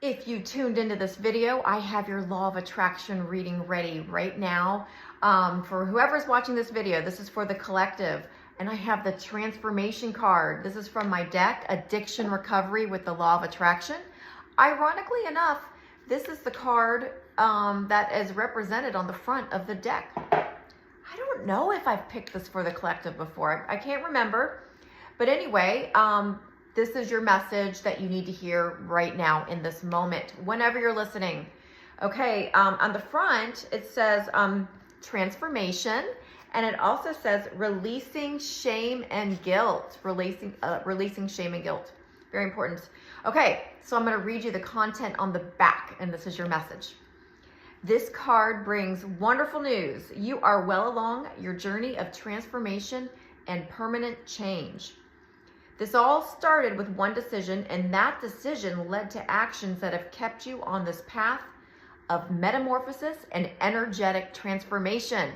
If you tuned into this video, I have your law of attraction reading ready right now. For whoever's watching this video, this is for the collective. And I have the transformation card. This is from my deck, Addiction Recovery with the Law of Attraction. Ironically enough, this is the card that is represented on the front of the deck. I don't know if I've picked this for the collective before. I can't remember. But anyway, this is your message that you need to hear right now in this moment, whenever you're listening. Okay, on the front, it says transformation, and it also says releasing shame and guilt. Releasing shame and guilt. Very important. Okay, so I'm going to read you the content on the back, and this is your message. This card brings wonderful news. You are well along your journey of transformation and permanent change. This all started with one decision, and that decision led to actions that have kept you on this path of metamorphosis and energetic transformation.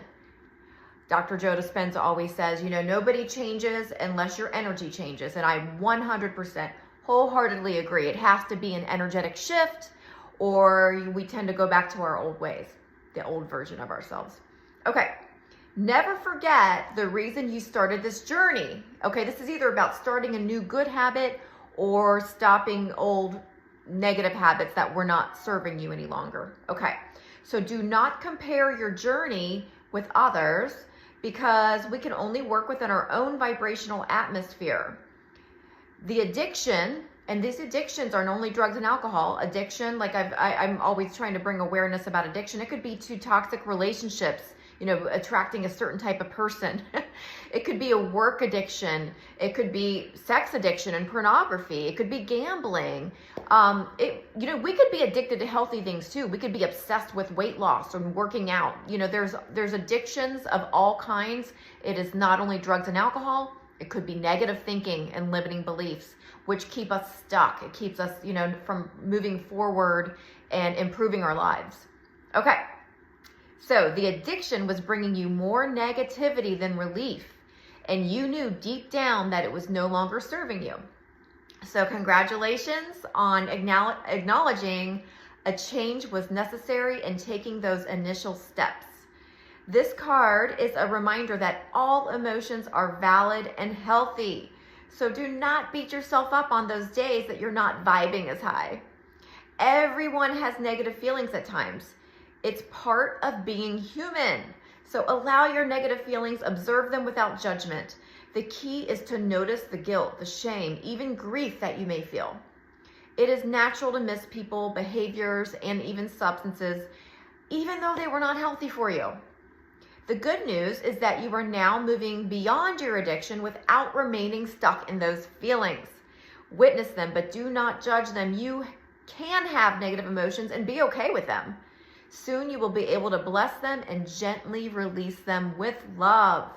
Dr. Joe Dispenza always says, nobody changes unless your energy changes. And I 100% wholeheartedly agree. It has to be an energetic shift, or we tend to go back to our old ways, the old version of ourselves. Okay. Never forget the reason you started this journey. Okay, this is either about starting a new good habit or stopping old negative habits that were not serving you any longer. Okay, so do not compare your journey with others, because we can only work within our own vibrational atmosphere. The addiction, and these addictions aren't only drugs and alcohol. Addiction, like I'm always trying to bring awareness about addiction. It could be to toxic relationships, attracting a certain type of person. It could be a work addiction. It could be sex addiction and pornography. It could be gambling. We could be addicted to healthy things too. We could be obsessed with weight loss and working out. There's addictions of all kinds. It is not only drugs and alcohol. It could be negative thinking and limiting beliefs, which keep us stuck. It keeps us, from moving forward and improving our lives. Okay. So the addiction was bringing you more negativity than relief, and you knew deep down that it was no longer serving you. So congratulations on acknowledging a change was necessary and taking those initial steps. This card is a reminder that all emotions are valid and healthy. So do not beat yourself up on those days that you're not vibing as high. Everyone has negative feelings at times. It's part of being human. So allow your negative feelings, observe them without judgment. The key is to notice the guilt, the shame, even grief that you may feel. It is natural to miss people, behaviors, and even substances, even though they were not healthy for you. The good news is that you are now moving beyond your addiction without remaining stuck in those feelings. Witness them, but do not judge them. You can have negative emotions and be okay with them. Soon you will be able to bless them and gently release them with love.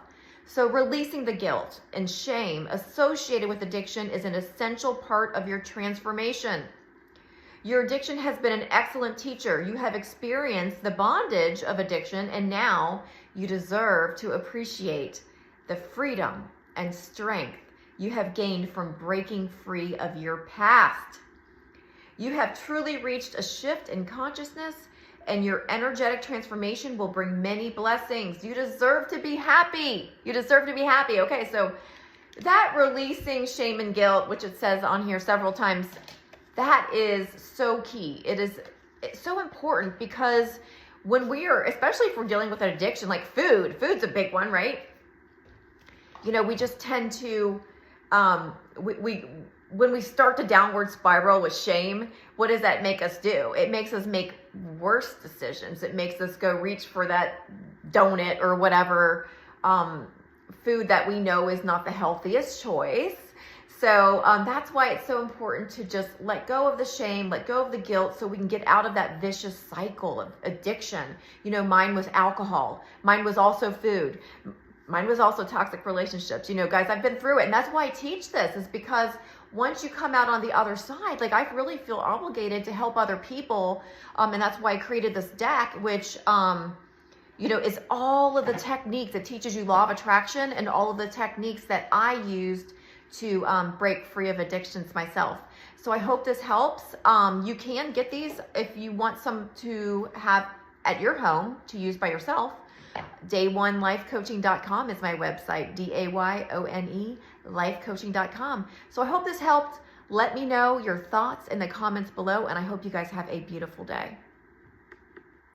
So releasing the guilt and shame associated with addiction is an essential part of your transformation. Your addiction has been an excellent teacher. You have experienced the bondage of addiction, and now you deserve to appreciate the freedom and strength you have gained from breaking free of your past. You have truly reached a shift in consciousness, and your energetic transformation will bring many blessings. You deserve to be happy. You deserve to be happy. Okay, so that releasing shame and guilt, which it says on here several times, that is so key. It's so important, because when especially if we're dealing with an addiction like food's a big one, right? We just tend to, when we start the downward spiral with shame, what does that make us do? It makes us make worse decisions. It makes us go reach for that donut or whatever food that we know is not the healthiest choice. So that's why it's so important to just let go of the shame, let go of the guilt, so we can get out of that vicious cycle of addiction. Mine was alcohol. Mine was also food. Mine was also toxic relationships. Guys, I've been through it. And that's why I teach this, is because once you come out on the other side, I really feel obligated to help other people. And that's why I created this deck, which, is all of the techniques. It teaches you law of attraction and all of the techniques that I used to break free of addictions myself. So I hope this helps. You can get these if you want some to have at your home to use by yourself. Day1lifecoaching.com is my website, DAYONE, lifecoaching.com. So I hope this helped. Let me know your thoughts in the comments below, and I hope you guys have a beautiful day.